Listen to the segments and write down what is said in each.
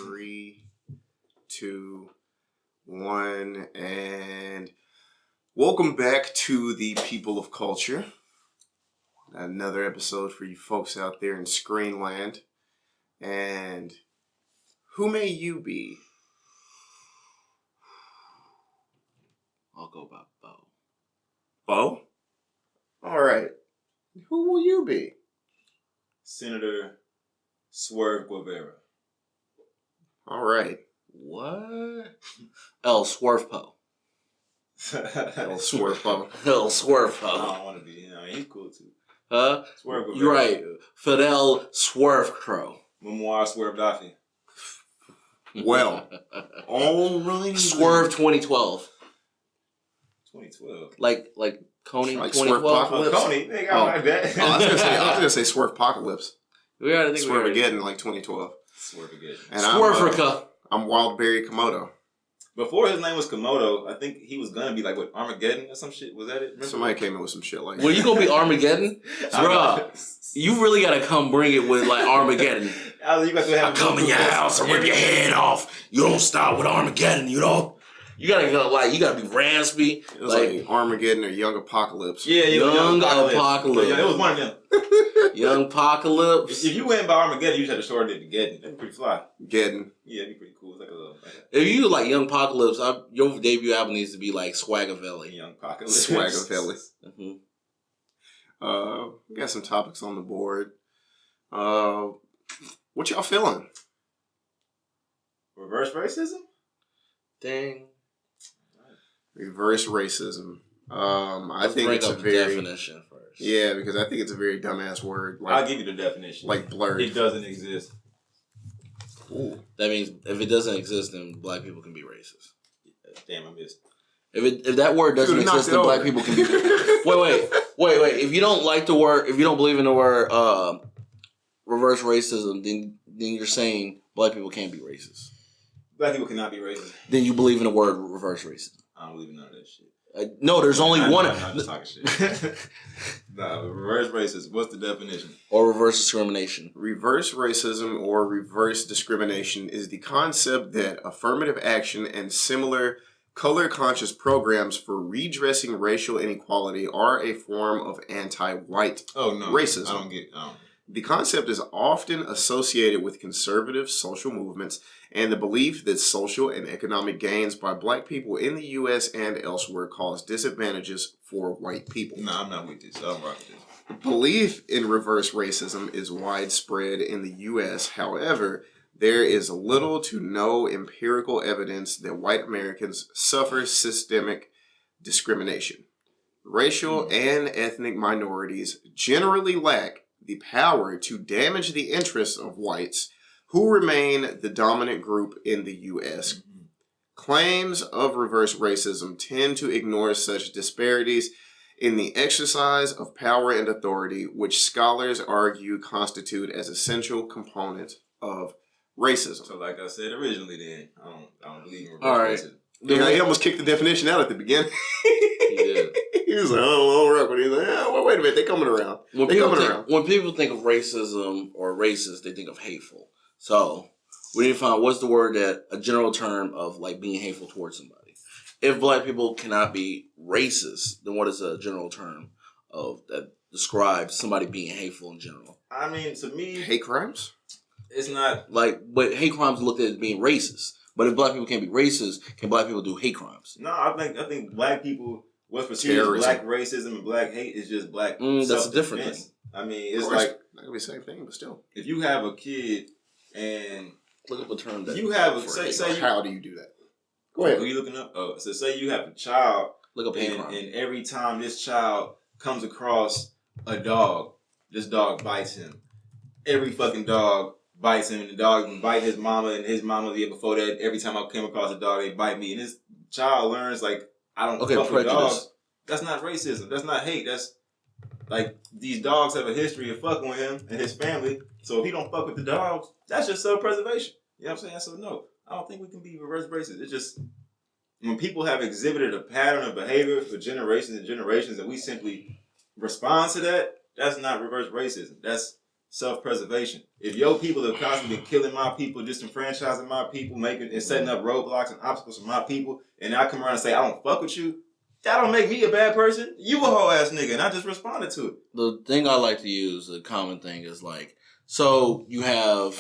3, 2, 1, and welcome back to the People of Culture. Another episode for you folks out there in Screenland. And who may you be? I'll go by Bo. Bo? All right. Who will you be? Senator Swerve Guevara. All right. What? El Swervepo. El Swervepo. El Swervepo. I don't want to be him. He's cool too. Huh? Swerve Guevara. You're right. Fidel Swerve Crow. Memoir Swerve Daffy. Well, all right. Swerve 2012. 2012. Like Coney Like 2012. Swervepocalypse? Coney, they got like that. I was gonna say Swervepocalypse. We gotta think Swervegeddon, like 2012. Swerve again. And Swerverica. I'm Wildberry Komodo. Before his name was Komodo, I think he was gonna be like what, Armageddon or some shit. Was that it? Remember? Somebody came in with some shit like Well, you gonna be Armageddon? Bruh, you really gotta come bring it with like Armageddon. You got to have I come in your house and rip your head off. You don't start with Armageddon, you know? You gotta go like you gotta be raspy. It was like Armageddon or Young Apocalypse. Yeah, Young Apocalypse. Yeah, it was one of them. Young Apocalypse. If you went by Armageddon, you just had to shorten it to Geddon. That'd be pretty fly. Geddon. Yeah, it'd be pretty cool. It's like a little If you like Young Apocalypse, your debut album needs to be like Swagavelli. Young Apocalypse. Swagavelli. Mm-hmm. We got some topics on the board. What y'all feeling? Reverse racism? Dang. Reverse racism. I think bring it's a up the very definition first. Yeah, because I think it's a very dumbass word. Like, I'll give you the definition. like blurred. It doesn't exist. Ooh. That means if it doesn't exist, then black people can be racist. Damn, I missed. If that word doesn't Dude, exist, then black people can be. Wait. If you don't like the word, if you don't believe in the word reverse racism, then you're saying black people can't be racist. Black people cannot be racist. Then you believe in the word reverse racism. I don't believe in none of that shit. No, there's only one. I'm just talking shit. Nah, reverse racism. What's the definition? Or reverse discrimination. Reverse racism or reverse discrimination is the concept that affirmative action and similar color-conscious programs for redressing racial inequality are a form of anti-white racism. I don't get. The concept is often associated with conservative social movements and the belief that social and economic gains by black people in the U.S. and elsewhere cause disadvantages for white people. No, I'm not with this. I don't rock with this. Belief in reverse racism is widespread in the U.S. However, there is little to no empirical evidence that white Americans suffer systemic discrimination. Racial and ethnic minorities generally lack the power to damage the interests of whites who remain the dominant group in the U.S. Claims of reverse racism tend to ignore such disparities in the exercise of power and authority, which scholars argue constitute as essential components of racism. So, like I said originally, then I don't believe in reverse All right. racism. Yeah, he almost kicked the definition out at the beginning. He did. He was like, "Oh, all right," but he's like, well, "Wait a minute, they coming around. When people think of racism or racist, they think of hateful. So we need to find what's the word that a general term of like being hateful towards somebody. If black people cannot be racist, then what is a general term of that describes somebody being hateful in general? I mean, to me, Hate crimes? it's not. But hate crimes looked at as being racist. But if black people can't be racist, can black people do hate crimes? No, I think black people. What's perceived as black racism and black hate is just black. That's a different thing. I mean, it's like that could be the same thing, but still. If you have a kid and look up a term that you have a say how do you do that? Go ahead. Are you looking up? Oh, so say you have a child. Look up hate crime. And every time this child comes across a dog, this dog bites him. Every fucking dog bites him, and the dog can bite his mama, and his mama the year before that. Every time I came across a dog, they bite me, and this child learns like I don't fuck with dogs. That's not racism. That's not hate. That's like these dogs have a history of fucking with him and his family. So if he don't fuck with the dogs, that's just self-preservation. You know what I'm saying? So no, I don't think we can be reverse racist. It's just when people have exhibited a pattern of behavior for generations and generations, and we simply respond to that, that's not reverse racism. That's self-preservation. If your people have constantly been killing my people, disenfranchising my people, making and setting up roadblocks and obstacles for my people, and I come around and say I don't fuck with you, that don't make me a bad person. You a whole ass nigga, and I just responded to it. The thing I like to use, a common thing, is like, so you have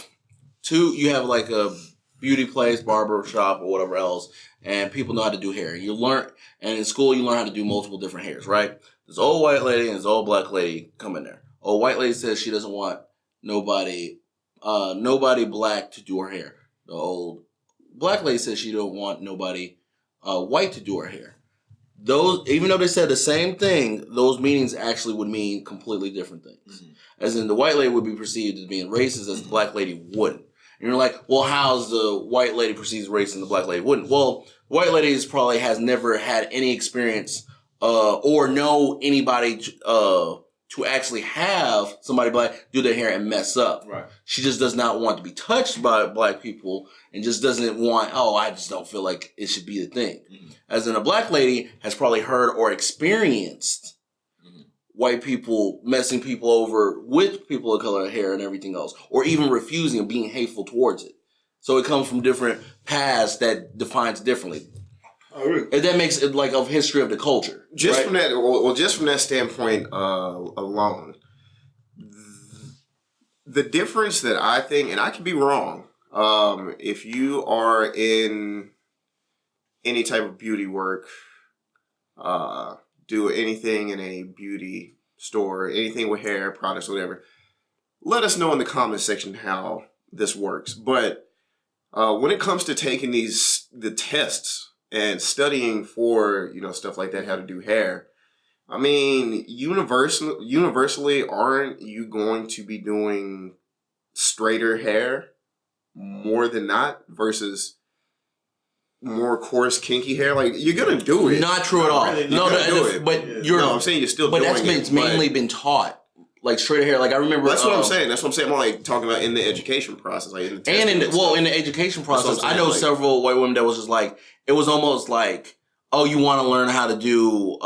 like a beauty place, barber shop, or whatever else, and people know how to do hair. You learn, and in school you learn how to do multiple different hairs, right? This old white lady and this old black lady come in there. Old white lady says she doesn't want nobody black to do her hair. The old black lady says she don't want nobody white to do her hair. Those, even though they said the same thing, those meanings actually would mean completely different things. Mm-hmm. As in, the white lady would be perceived as being racist, as the black lady wouldn't. And you're like, well, how's the white lady perceived racist and the black lady wouldn't? Well, the white lady probably has never had any experience or know anybody to actually have somebody black do their hair and mess up. Right. She just does not want to be touched by black people and just doesn't want, I just don't feel like it should be the thing. Mm-hmm. As in, a black lady has probably heard or experienced white people messing people over with people of color hair and everything else, or even refusing and being hateful towards it. So it comes from different paths that defines differently. Oh, really? And that makes it like a history of the culture. Just right? from that, well, just from that standpoint alone, the difference that I think, and I could be wrong, if you are in any type of beauty work, do anything in a beauty store, anything with hair products, whatever, let us know in the comment section how this works. But when it comes to taking the tests and studying for, stuff like that, how to do hair, I mean, universally, aren't you going to be doing straighter hair more than not versus more coarse, kinky hair? Like, you're gonna do it. Not true at all. Really, No, I'm saying you're still doing it. But that's mainly been taught. Like, straight hair. Like, I remember. That's what I'm saying. That's what I'm saying. I'm like talking about in the education process, like in the in the education process, I know several white women that was just like, it was almost like, oh, you want to learn how to do,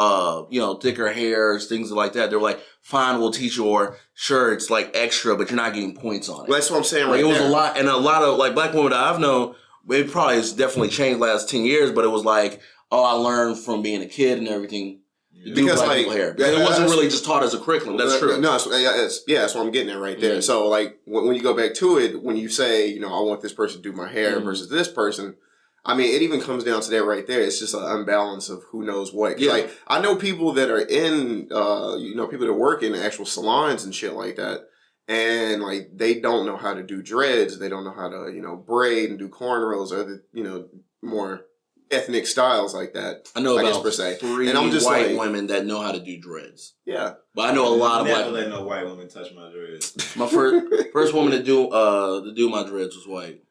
thicker hairs, things like that. They were like, fine, we'll teach you, or sure, it's like extra, but you're not getting points on it. Well, that's what I'm saying. Like, right, it was there. a lot, and a lot of like black women that I've known. It probably has definitely changed the last 10 years, but it was like, I learned from being a kid and everything. To do black people hair. Because it wasn't really just taught as a curriculum. That's true. No, that's what I'm getting at right there. Mm-hmm. So, like, when you go back to it, when you say, I want this person to do my hair versus this person, I mean, it even comes down to that right there. It's just an unbalance of who knows what. Yeah. Like, I know people that are in, people that work in actual salons and shit like that. And, like, they don't know how to do dreads. They don't know how to, braid and do cornrows or the, more ethnic styles like that. I know about per se. 3 and I'm just white women that know how to do dreads. Yeah. But I know a lot of black black women. Never let no white woman touch my dreads. My first woman to do my dreads was white.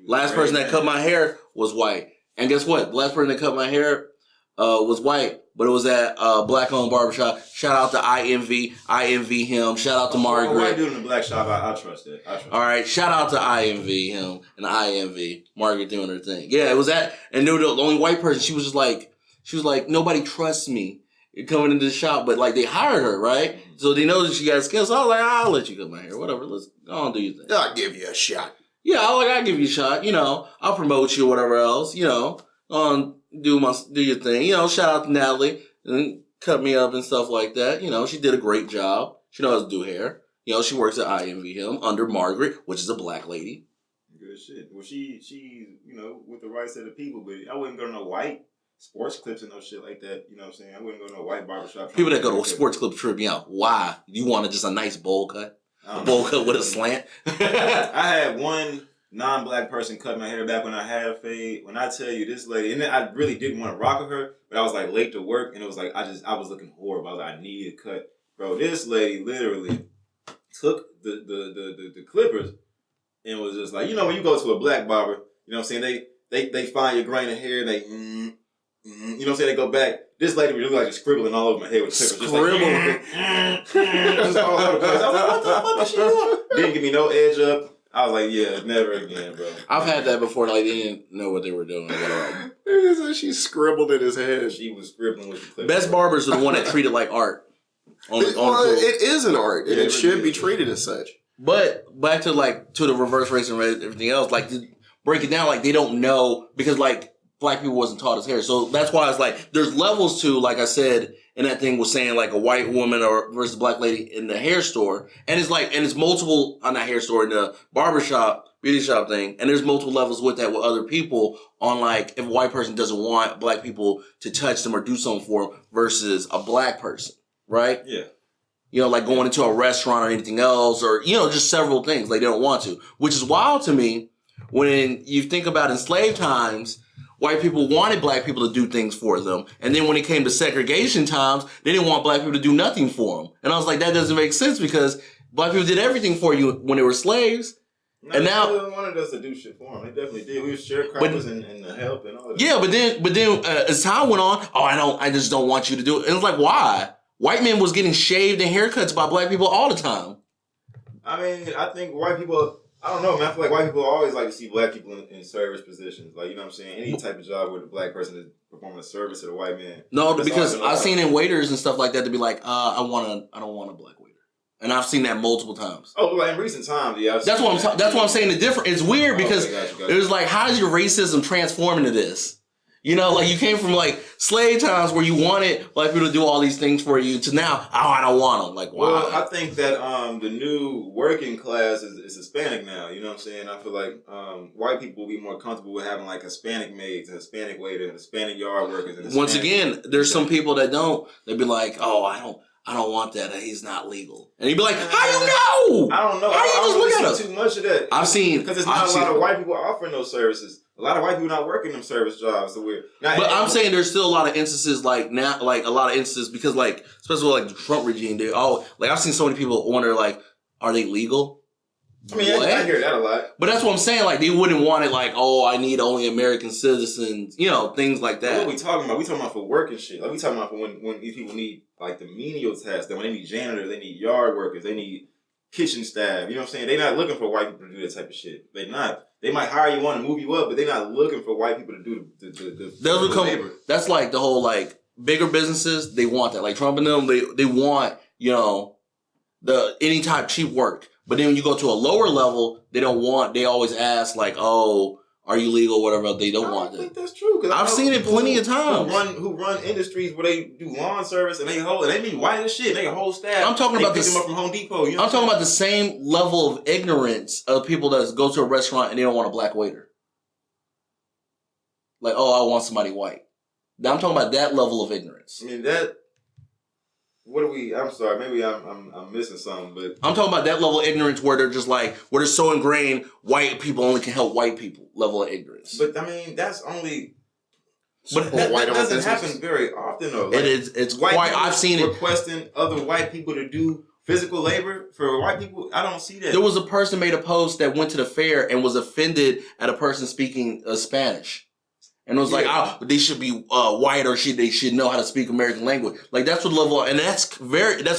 Last person that cut my hair was white. And guess what? The last person that cut my hair was white, but it was at Black Owned Barbershop. Shout out to IMV. I envy him. Shout out to Margaret. White dude in the black shop, I trust it. All right, shout out to IMV him and IMV Margaret doing her thing. Yeah, it was that, and they were the only white person. She was like, nobody trusts me coming into the shop, but like they hired her, right? Mm-hmm. So they know that she got skills. So I was like, I'll let you cut my hair, whatever. Let's go on, do your thing. I'll give you a shot. Yeah, I'll give you a shot. I'll promote you or whatever else. Do your thing. Shout out to Natalie and cut me up and stuff like that. She did a great job. She knows how to do hair. She works at IMV him under Margaret, which is a black lady. Good shit. Well, she with the right set of people, but I wouldn't go to no white sports clips and no shit like that. You know what I'm saying? I wouldn't go to no white barbershop. People that go to a sports clip trip me out. Why? You want just a nice bowl cut? A bowl cut with a slant? I had one non-black person cut my hair back when I had a fade. When I tell you this lady, and then I really didn't want to rock with her, but I was like late to work, and it was like I was looking horrible. I was like, I need a cut, bro. This lady literally took the clippers and was just like, when you go to a black barber, you know what I'm saying? They find your grain of hair, they you know what I'm saying? They go back. This lady really like just scribbling all over my head with clippers. Scribbling. Just all over the place. I was like, what the fuck is she doing? Didn't give me no edge up. I was like, yeah, never again, bro. I've had that before. Like, they didn't know what they were doing. She scribbled in his head. She was scribbling with the clip. Best barbers are the one that treat it like art. It is an art, and it should be treated as such. But back to to the reverse racism and everything else, like to break it down, like they don't know because like black people wasn't taught as hair. So that's why it's like there's levels to, like I said, and that thing was saying like a white woman or versus a black lady in the hair store. And it's multiple on that hair store in the barbershop, beauty shop thing. And there's multiple levels with that with other people on like if a white person doesn't want black people to touch them or do something for them versus a black person, right? Yeah. You know, like going into a restaurant or anything else or, you know, just several things like they don't want to, which is wild to me when you think about in slave times, white people wanted black people to do things for them. And then when it came to segregation times, they didn't want black people to do nothing for them. And I was like, that doesn't make sense because black people did everything for you when they were slaves. No, and now they wanted us to do shit for them. They definitely did. We were sharecroppers and the help and all that. Yeah, but then as time went on, I just don't want you to do it. And it's like, why? White men was getting shaved and haircuts by black people all the time. I mean, I think white people, I don't know, man. I feel like white people always like to see black people in service positions. Like, you know what I'm saying? Any type of job where the black person is performing a service to the white man. No, because I've seen in waiters and stuff like that to be like, I don't want a black waiter. And I've seen that multiple times. Oh, like in recent times, yeah. That's what I'm saying. The difference. It's weird because it was like, how does your racism transform into this? You know, like you came from like slave times where you wanted black people to do all these things for you to now, I don't want them. Like, why? Well, I think that the new working class is Hispanic now. You know what I'm saying? I feel like white people will be more comfortable with having like Hispanic maids, a Hispanic waiter, Hispanic yard workers. And once again, there's some people that don't. They'd be like, oh, I don't want that. He's not legal. And you'd be like, how you know? I don't know. How you just look at us? Too much of that. I've seen because there's not a lot of white people offering those services. A lot of white people not working them service jobs. So weird. But I'm saying there's still a lot of instances like now, like a lot of instances because like especially like the Trump regime, they all like I've seen so many people wonder like, are they legal? I mean, I hear that a lot. But that's what I'm saying. Like they wouldn't want it like, oh, I need only American citizens, you know, things like that. What are we talking about? We talking about for work and shit. Like we talking about for when these people need like the menial tasks. That when they need janitors, they need yard workers, they need kitchen staff. You know what I'm saying? They're not looking for white people to do that type of shit. They're not. They might hire you on and move you up, but they're not looking for white people to do the labor. That's like the whole like bigger businesses. They want that. Like Trump and them, they want, you know, the any type cheap work. But then when you go to a lower level, they don't want. They always ask like, oh, are you legal? Whatever. They don't want I that. think that's true. I've seen it plenty of times. Who run industries where they do lawn service and they be white as shit. They a whole staff. I'm talking about pick them up from Home Depot. You know I'm talking about the same level of ignorance of people that go to a restaurant and they don't want a black waiter. Like, oh, I want somebody white. Now I'm talking about that level of ignorance. I mean that. What are we? I'm sorry. Maybe I'm missing something, but I'm talking about that level of ignorance where they're just like where they're so ingrained. White people only can help white people. Level of ignorance. But I mean, that's only. But that doesn't happen very often, though. Like, it is. It's white quite. I've seen it requesting other white people to do physical labor for white people. I don't see that. There was a person made a post that went to the fair and was offended at a person speaking Spanish. And it was like, oh, they should be white or they should know how to speak American language. Like that's what level, and that's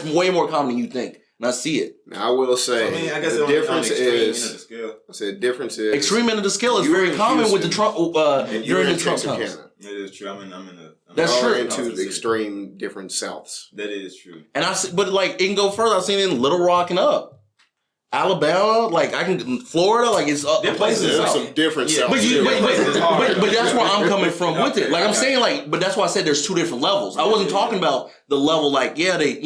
way more common than you think. And I see it. Now I will say, I guess the difference is, the difference is extreme end of the scale is very common with the Trump during the Trump times. It is true. I'm in that's true. Into the extreme different souths. That is true. And but like it can go further. I've seen it in Little Rock and up. Alabama, like Florida, like it's places. There's some different South. But that's where I'm coming from with it. Like I'm saying, like, but that's why I said there's two different levels. I wasn't talking about the level like, yeah, they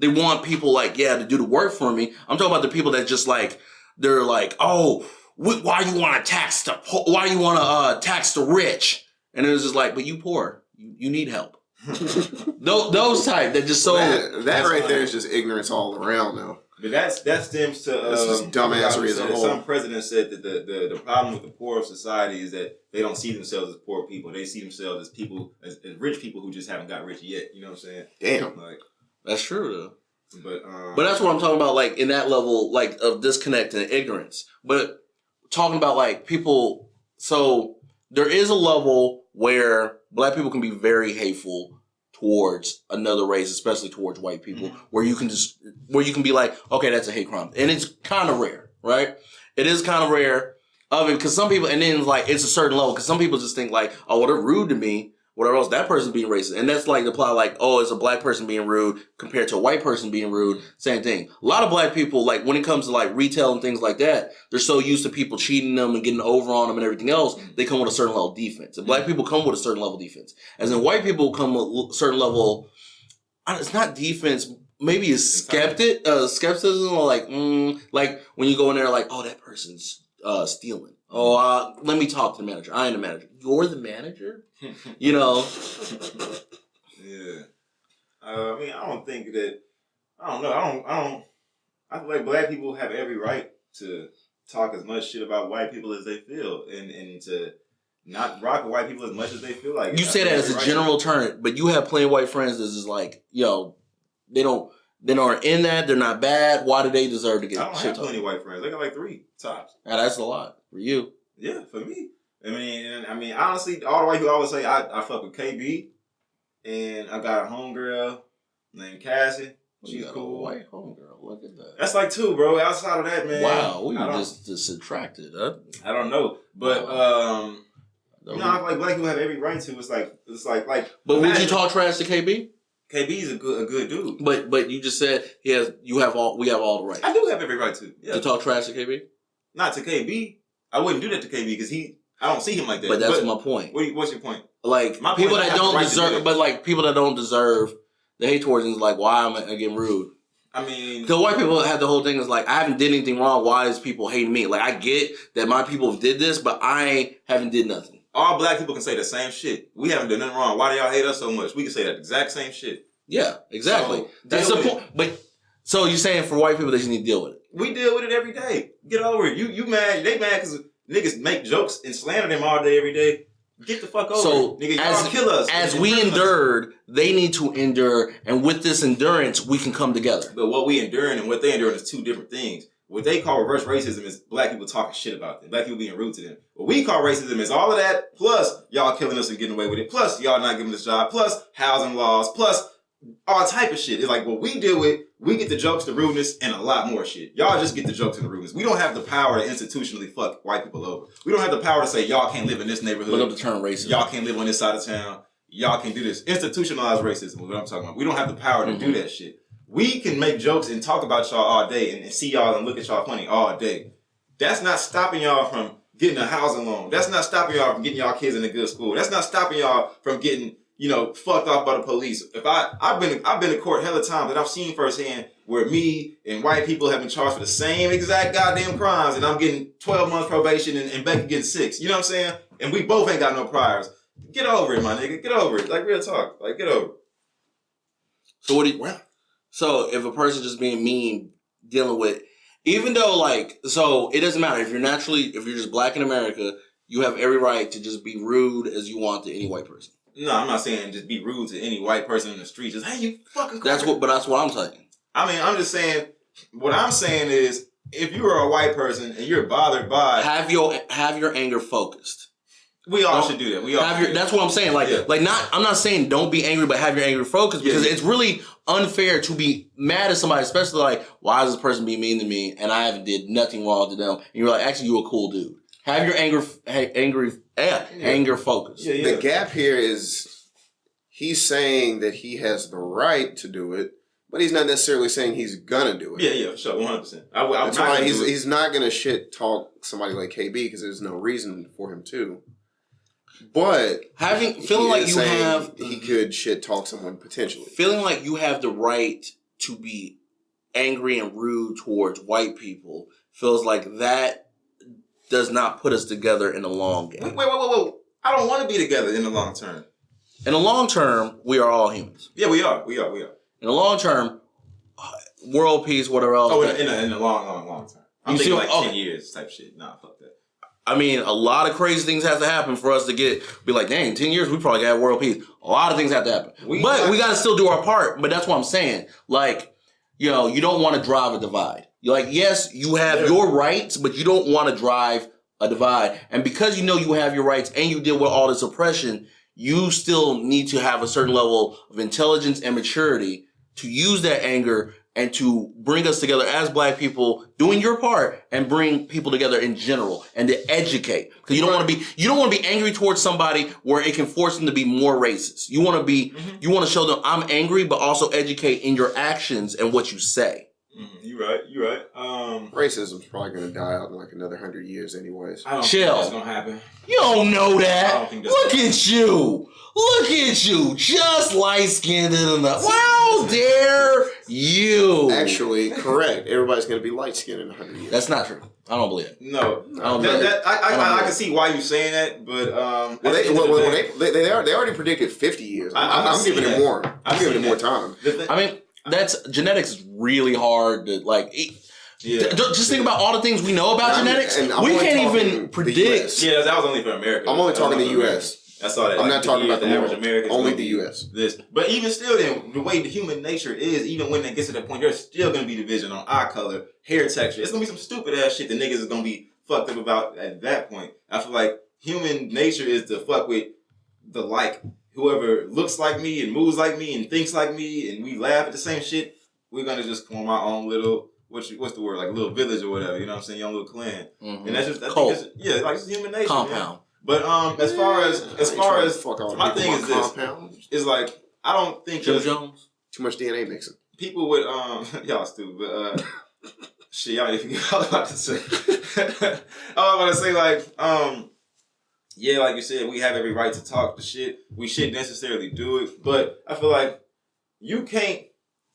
want people like, yeah, to do the work for me. I'm talking about the people that just like they're like, oh, why you want to tax the why you want to tax the rich? And it was just like, but you poor, you need help. those type that just so that right there is just ignorance all around though. But that stems to dumbassery as a whole. Some president said that the problem with the poor of society is that they don't see themselves as poor people. They see themselves as people as rich people who just haven't got rich yet. You know what I'm saying? Damn, like that's true though. But that's what I'm talking about, like in that level, like of disconnect and ignorance. But talking about like people, so there is a level where black people can be very hateful towards another race, especially towards white people, where you can be like, okay, that's a hate crime. And it's kind of rare, right? It is kind of rare of it because some people, and then like, it's a certain level because some people just think like, oh, well, they're rude to me. whatever else, that person's being racist. And that's like the plot, like, oh, it's a black person being rude compared to a white person being rude. Same thing. A lot of black people, like when it comes to like retail and things like that, they're so used to people cheating them and getting over on them and everything else, they come with a certain level of defense. And black people come with a certain level of defense. As in white people come with a certain level, it's not defense, maybe it's skepticism, or like when you go in there like, oh, that person's stealing. Oh, let me talk to the manager. I ain't the manager. You're the manager? You know? Yeah. I mean, I don't think that. I don't know. I feel like black people have every right to talk as much shit about white people as they feel, and to not rock with white people as much as they feel like. You say that as a general term, but you have plenty of white friends that's just like, yo, they aren't in that. They're not bad. Why do they deserve to get? I don't have plenty of white friends. I got like 3 tops. Now, that's a lot for you. Yeah, for me. I mean, honestly, all the white people always say I fuck with KB, and I got a homegirl named Cassie. She's cool. White homegirl. Look at that. That's like 2, bro. Outside of that, man. Wow, we just subtracted. I don't know, but you know, I feel like black people have every right to. It's like. But would you talk trash to KB? KB's a good dude. But you just said we have all the right. I do have every right to. Yeah. To talk trash to KB? Not to KB. I wouldn't do that to KB because I don't see him like that. But that's my point. What's your point? Like my people point that don't deserve, but like people that don't deserve the hate towards him is like, why am I getting rude? I mean, the white people have the whole thing is like, I haven't did anything wrong. Why is people hating me? Like I get that my people did this, but I haven't did nothing. All black people can say the same shit. We haven't done nothing wrong. Why do y'all hate us so much? We can say that exact same shit. Yeah, exactly. So, that's the point. But so you're saying for white people they just need to deal with it? We deal with it every day. Get over it. You mad? They mad because niggas make jokes and slander them all day, every day. Get the fuck over it. Nigga, y'all kill us. As we endured, they need to endure, and with this endurance, we can come together. But what we enduring and what they enduring is 2 different things. What they call reverse racism is black people talking shit about them. Black people being rude to them. What we call racism is all of that, plus y'all killing us and getting away with it, plus y'all not giving us a job, plus housing laws, plus all type of shit. It's like what we deal with, we get the jokes, the rudeness, and a lot more shit. Y'all just get the jokes and the rudeness. We don't have the power to institutionally fuck white people over. We don't have the power to say y'all can't live in this neighborhood. Look up the term racism. Y'all can't live on this side of town. Y'all can do this. Institutionalized racism is what I'm talking about. We don't have the power to do that shit. We can make jokes and talk about y'all all day and see y'all and look at y'all funny all day. That's not stopping y'all from getting a housing loan. That's not stopping y'all from getting y'all kids in a good school. That's not stopping y'all from getting, fucked off by the police. If I've been to court hella times and I've seen firsthand where me and white people have been charged for the same exact goddamn crimes, and I'm getting 12 months probation and Becky getting 6. You know what I'm saying? And we both ain't got no priors. Get over it, my nigga. Get over it. Like, real talk. Like, get over it. So so if a person just being mean, dealing with, even though so it doesn't matter if you're just black in America, you have every right to just be rude as you want to any white person. No, I'm not saying just be rude to any white person in the street. Just, hey, you fucking. That's what I'm saying. I mean, I'm just saying. What I'm saying is, if you are a white person and you're bothered by, have your anger focused. We all should do that. We all that's what I'm saying. I'm not saying don't be angry, but have your anger focused, because it's really unfair to be mad at somebody, especially like, why is this person being mean to me and I haven't did nothing wrong to them? And you're like, actually, you're a cool dude. Have your anger focused. Yeah. The gap here is he's saying that he has the right to do it, but he's not necessarily saying he's gonna do it. Yeah, sure, 100%. That's why he's not gonna shit talk somebody like KB, because there's no reason for him to. But feeling like he could shit talk someone potentially. Feeling like you have the right to be angry and rude towards white people feels like that does not put us together in the long game. Wait. I don't want to be together in the long term. In the long term, we are all humans. Yeah, we are. In the long term, world peace, whatever else. Oh, in the long term. I'm thinking 10 years type shit. Nah, fuck that. I mean, a lot of crazy things have to happen for us to be like, dang, 10 years, we probably got world peace. A lot of things have to happen. We got to still do our part. But that's what I'm saying. Like, you don't want to drive a divide. You're like, yes, you have your rights, but you don't want to drive a divide. And because you have your rights and you deal with all this oppression, you still need to have a certain level of intelligence and maturity to use that anger and to bring us together as black people, doing your part and bring people together in general and to educate. Because you don't want to be angry towards somebody where it can force them to be more racist. You want to show them I'm angry, but also educate in your actions and what you say. You're right. Racism's probably gonna die out in like another 100 years, anyways. I don't Chill. think that's gonna happen. You don't know that. I don't think that's Look at you. Look at you. Just light-skinned in the... How dare you? Actually, correct. Everybody's gonna be light skinned in 100 years. That's not true. I don't believe it. No, I don't believe it. I can see why you're saying that, but Well, they already predicted 50 years. I'm giving it more. I'm giving it more time. I mean, genetics is really hard to like. Just think about all the things we know about genetics. and I'm we only can't talking even the predict. US. Yeah, that was only for America. I'm only talking the U.S. I saw that. I'm not talking about the average world. American. Only the U.S. But even still, then the way the human nature is, even when it gets to that point, there's still gonna be division on eye color, hair texture. It's gonna be some stupid ass shit that niggas is gonna be fucked up about at that point. I feel like human nature is to fuck with the like. Whoever looks like me and moves like me and thinks like me, and we laugh at the same shit. We're gonna just form our own little what's the word, like little village or whatever. You know what I'm saying? Young little clan. Mm-hmm. And that's just like it's human nature. Compound. Man. But as far as my thing is this, compound. is like I don't think Jim Jones. Too much DNA mixing. people with y'all stupid, but shit, y'all even get all about to say. I was about to say like yeah, like you said, we have every right to talk the shit. We shouldn't necessarily do it, but I feel like you can't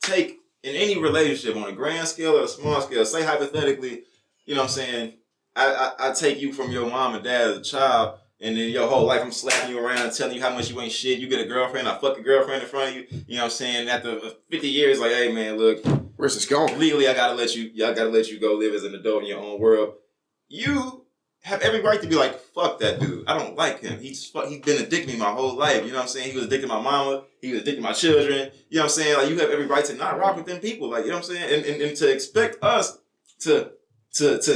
take in any relationship on a grand scale or a small scale. Say hypothetically, you know what I'm saying? I take you from your mom and dad as a child, and then your whole life I'm slapping you around, telling you how much you ain't shit. You get a girlfriend, I fuck a girlfriend in front of you. You know what I'm saying? After 50 years, like, hey man, look, where's this going? legally, I gotta let you go live as an adult in your own world. You have every right to be like, fuck that dude. I don't like him. He's been a dick to me my whole life. You know what I'm saying? He was a dick to my mama. He was a dick to my children. You know what I'm saying? Like, you have every right to not rock with them people. Like, you know what I'm saying? And to expect us to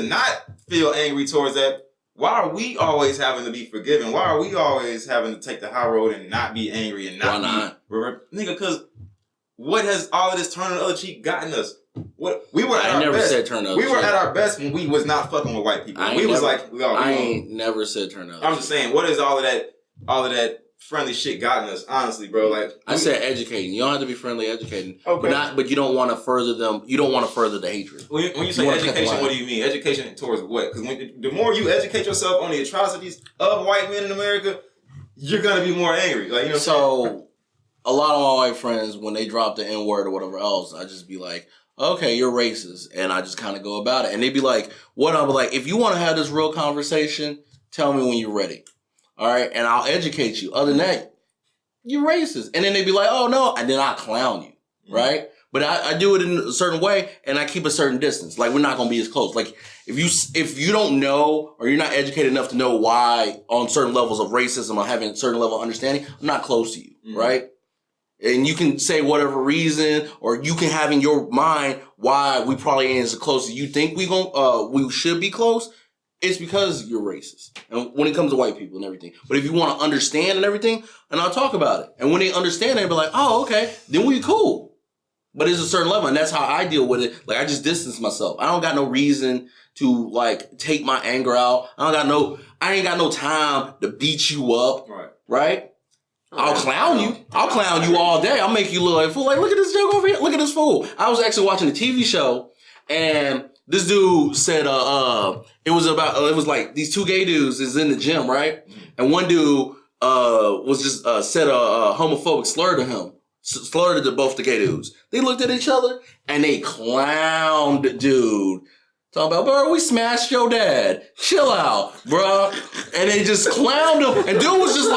not feel angry towards that. Why are we always having to be forgiven? Why are we always having to take the high road and not be angry and not nigga, because what has all of this turning the other cheek gotten us? What we were at I our never best. said turn the other We were cheek. at our best when we was not fucking with white people. I ain't never said turn the other I'm just saying, what is all of that friendly shit gotten us? Honestly, bro, like I said educating. You don't have to be friendly educating. Okay. But you don't want to further them. You don't want to further the hatred. When you say wanna cut the education, line. what do you mean? Education towards what? Because the more you educate yourself on the atrocities of white men in America, you're gonna be more angry. Like, you know. So a lot of my white friends, when they drop the N word or whatever else, I just be like, okay, you're racist, and I just kind of go about it. And they be like, what? I'll be like, if you want to have this real conversation, tell me when you're ready. All right, and I'll educate you. Other than that, you're racist. And then they be like, oh no, and then I clown you, right? But I do it in a certain way, and I keep a certain distance. Like, we're not gonna be as close. Like, if you don't know, or you're not educated enough to know why on certain levels of racism or having a certain level of understanding, I'm not close to you, right? And you can say whatever reason, or you can have in your mind why we probably ain't as close as you think we should be close. It's because you're racist. And when it comes to white people and everything. But if you want to understand and everything, and I'll talk about it. And when they understand, they'll be like, oh, okay, then we cool. But it's a certain level, and that's how I deal with it. Like, I just distance myself. I don't got no reason to, like, take my anger out. I ain't got no time to beat you up. Right? I'll clown you. I'll clown you all day. I'll make you look like a fool. Like, look at this joke over here. Look at this fool. I was actually watching a TV show, and this dude said, it was like these two gay dudes is in the gym, right? And one dude, was just, said a homophobic slur to him. Slurred to both the gay dudes. They looked at each other, and they clowned dude. Talking about, bro, we smashed your dad. Chill out, bro. And they just clowned him. And dude was just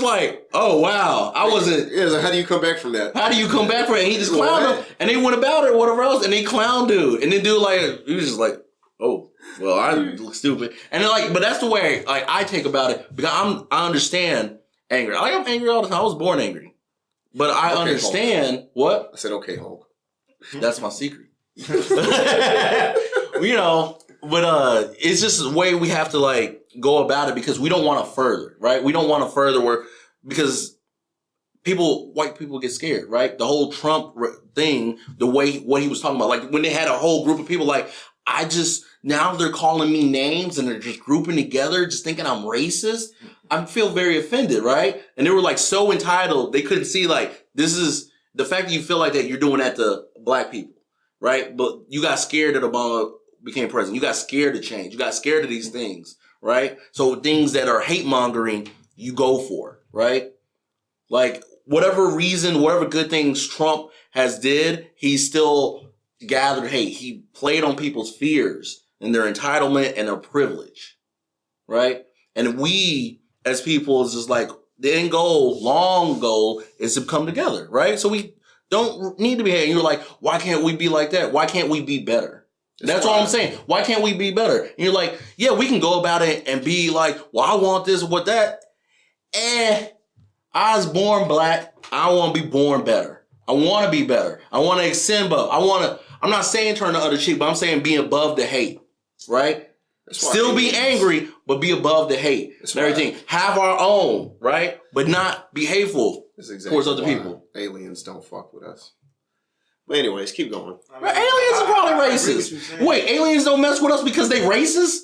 like, oh, wow. I wasn't. Yeah, so how do you come back from that? How do you come back from it? And he just clowned him. And they went about it or whatever else. And they clowned dude. And then dude, like, he was just like, oh, well, I look stupid. And then, like, but that's the way, like, I take about it. Because I understand anger. Like, I'm angry all the time. I was born angry. But I understand. Hulk. What? I said, okay, Hulk. That's my secret. You know, but it's just a way we have to like go about it because we don't want to further, right? We don't want to further because white people get scared, right? The whole Trump thing, what he was talking about, like when they had a whole group of people, like now they're calling me names and they're just grouping together, just thinking I'm racist. I feel very offended, right? And they were like so entitled, they couldn't see like this is the fact that you feel like that you're doing that to black people, right? But you got scared that Obama became president. You got scared of change. You got scared of these things, right? So things that are hate mongering, you go for, right? Like whatever good things Trump has did, he still gathered hate. He played on people's fears and their entitlement and their privilege, right? And we as people is just like the end goal, long goal is to come together, right? So we don't need to be hating. You're like, why can't we be like that? Why can't we be better? That's all I'm saying. Why can't we be better? And you're like, yeah, we can go about it and be like, well, I want this, what that. I was born black. I want to be born better. I want to be better. I want to extend above. I'm not saying turn the other cheek, but I'm saying be above the hate, right? Still be angry, but be above the hate and everything. Have our own, right? But not be hateful towards other people. Aliens don't fuck with us. But anyways, keep going. Aliens are probably racist. Wait, aliens don't mess with us because they racist?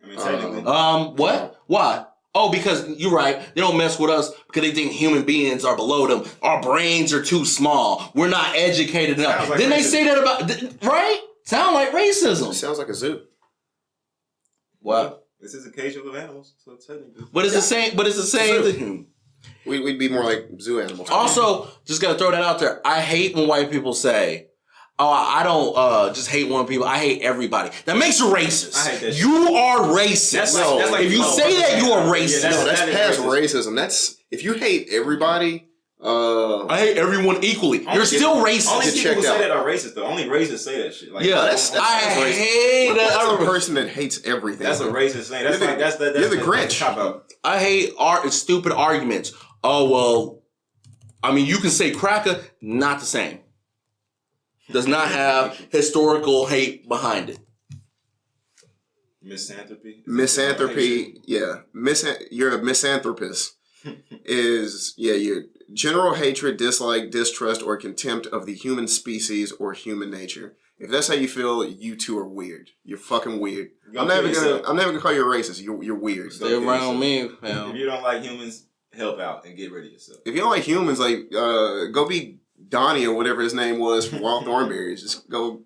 I mean, technically. What? Why? Oh, because you're right. They don't mess with us because they think human beings are below them. Our brains are too small. We're not educated enough. Like Didn't they say that about, right? Sound like racism. It sounds like a zoo. What? This is a cage full of animals, so technically. But it's the same thing. We'd be more like zoo animals. Also, just gotta throw that out there. I hate when white people say, oh, I don't just hate one people. I hate everybody. That makes you racist. I hate that shit. You are racist. That's like if you say that, you are racist. That's past racism. That's if you hate everybody. I hate everyone equally. You're still racist. Only people who say that are racist, though. Only racists say that shit. Like, yeah, that's I hate that. That's a person that hates everything. That's a racist thing. That's you're the Grinch. I hate stupid arguments. Oh well, I mean you can say cracker, not the same. Does not have historical hate behind it. Misanthropy. Yeah. You're a misanthropist. Your general hatred, dislike, distrust, or contempt of the human species or human nature. If that's how you feel, you two are weird. You're fucking weird. I'm never gonna call you a racist. You're weird. Stay around me, fam. If you don't like humans, help out and get rid of yourself. If you don't like humans, like go be Donnie or whatever his name was from Wild Thornberrys. Just go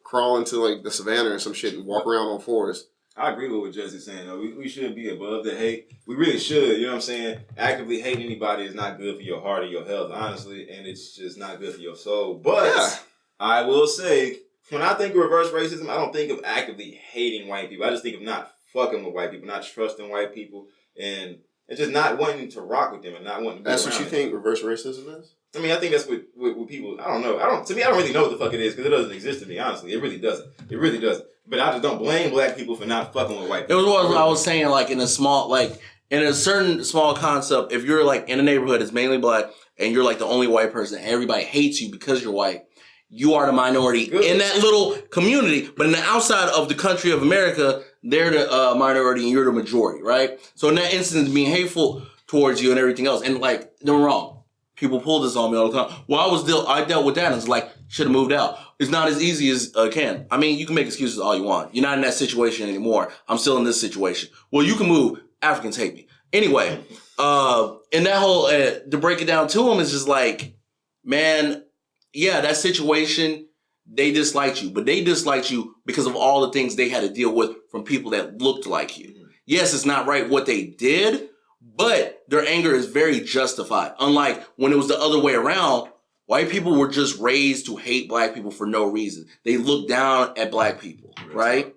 crawl into like the savannah or some shit and walk around on fours. I agree with what Jesse's saying though. We should be above the hate. We really should, you know what I'm saying? Actively hating anybody is not good for your heart or your health, honestly, and it's just not good for your soul. But I will say, when I think of reverse racism, I don't think of actively hating white people. I just think of not fucking with white people, not trusting white people, and just not wanting to rock with them and not wanting to be That's around what you think reverse racism is? I mean, I think that's what people. I don't know. To me, I don't really know what the fuck it is because it doesn't exist to me. Honestly, it really doesn't. It really doesn't. But I just don't blame black people for not fucking with white people. It was what I was saying, like in a certain small concept. If you're like in a neighborhood, it's mainly black, and you're like the only white person, and everybody hates you because you're white. You are the minority in that little community, but in the outside of the country of America, they're the minority and you're the majority, right? So in that instance, being hateful towards you and everything else, and like they're wrong. People pull this on me all the time. Well, I dealt with that and it's like, should have moved out. It's not as easy as can. I mean, you can make excuses all you want. You're not in that situation anymore. I'm still in this situation. Well, you can move. Africans hate me. Anyway, and that whole, to break it down to them is just like, man, yeah, that situation, they disliked you. But they disliked you because of all the things they had to deal with from people that looked like you. Yes, it's not right what they did, but their anger is very justified. Unlike when it was the other way around, white people were just raised to hate black people for no reason. They look down at black people, right?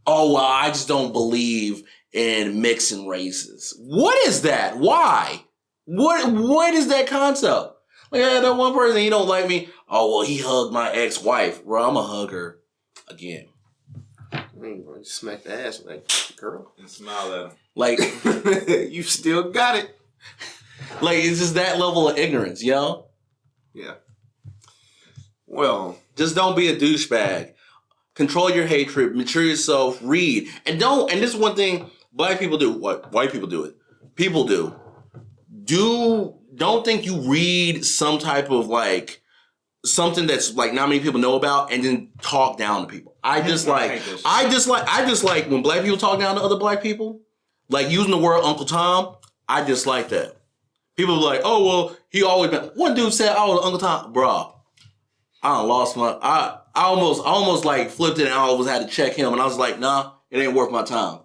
Oh, well, I just don't believe in mixing races. What is that? Why? What is that concept? Like, that one person, he don't like me. Oh, well, he hugged my ex-wife. Bro, I'm a hugger again. I mean, bro, you smack the ass like, girl. And smile at him. Like, you still got it. Like, it's just that level of ignorance, you know? Yeah. Well, just don't be a douchebag. Control your hatred. Mature yourself. Read. And this is one thing black people do. What? White people do it. People do. don't think you read some type of like something that's like not many people know about and then talk down to people. I dislike when black people talk down to other black people, like using the word Uncle Tom. I dislike that. People are like, oh well, he always been. One dude said, "Oh, Uncle Tom, bruh." I done lost my. I almost like flipped it and I always had to check him, and I was like, nah, it ain't worth my time.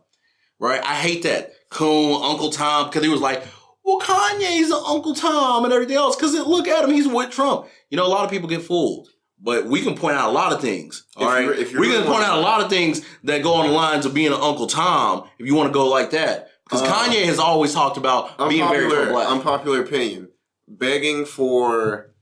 Right? I hate that coon Uncle Tom because he was like, well, Kanye's an Uncle Tom and everything else. Because look at him, he's with Trump. You know, a lot of people get fooled. But we can point out a lot of things. All right, we can point out a lot of things that go on the lines of being an Uncle Tom if you want to go like that. Because Kanye has always talked about being very pro-black. Unpopular opinion. Begging for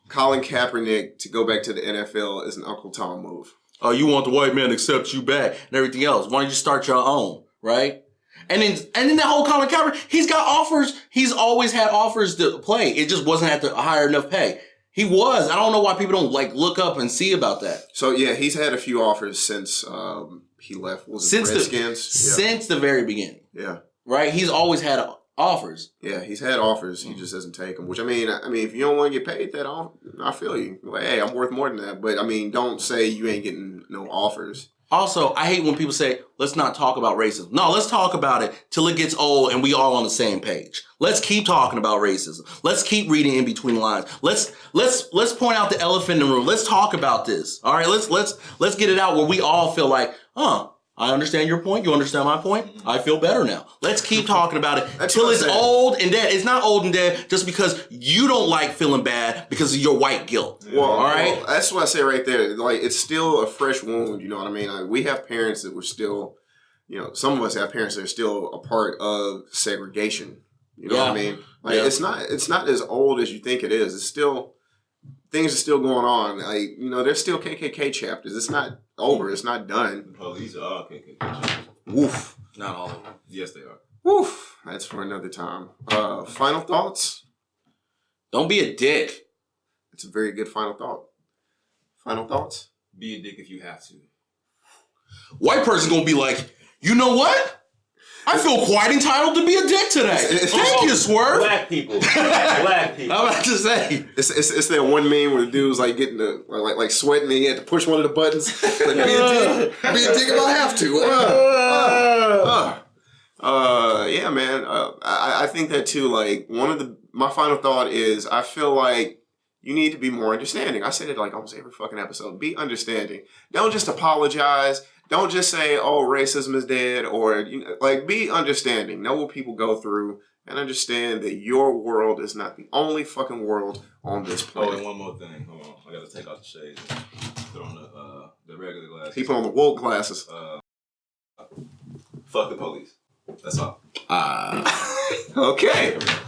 Colin Kaepernick to go back to the NFL is an Uncle Tom move. Oh, you want the white man to accept you back and everything else. Why don't you start your own, right? And then that whole Colin Kaepernick, he's got offers. He's always had offers to play. It just wasn't at the higher enough pay. He was. I don't know why people don't like look up and see about that. So yeah, he's had a few offers since he left. Was it Redskins? Since the very beginning. Yeah. Right? He's always had offers. Yeah, he's had offers. He just doesn't take them. Which I mean, if you don't want to get paid that, I feel you. Like, hey, I'm worth more than that. But I mean, don't say you ain't getting no offers. Also, I hate when people say, let's not talk about racism. No, let's talk about it till it gets old and we all on the same page. Let's keep talking about racism. Let's keep reading in between the lines. Let's point out the elephant in the room. Let's talk about this. All right, let's get it out where we all feel like, I understand your point. You understand my point. I feel better now. Let's keep talking about it till it's old and dead. It's not old and dead just because you don't like feeling bad because of your white guilt. Well, all right. Well, that's what I say right there. Like, it's still a fresh wound. You know what I mean? Like, we have parents that were still, some of us have parents that are still a part of segregation. You know what I mean? Like, it's not as old as you think it is. It's still, things are still going on. Like, there's still KKK chapters. It's not over. It's not done. The police are all KKK chapters. Woof. Not all of them. Yes, they are. Woof. That's for another time. Final thoughts? Don't be a dick. It's a very good final thought. Final thoughts? Be a dick if you have to. White person gonna be like, you know what? I feel quite entitled to be a dick today. Thank you, Swerve. Black people. Black people. I'm about to say. It's that one meme where the dude's like getting like sweating and he had to push one of the buttons. Like, be a dick if I have to. Yeah, man. I think that too. Like, my final thought is I feel like you need to be more understanding. I said it like almost every fucking episode. Be understanding. Don't just apologize. Don't just say, oh, racism is dead, or, be understanding. Know what people go through and understand that your world is not the only fucking world on this planet. Oh, and one more thing. Hold on. I got to take off the shades and put on the regular glasses. He put on the woke glasses. Fuck the police. That's all. Okay.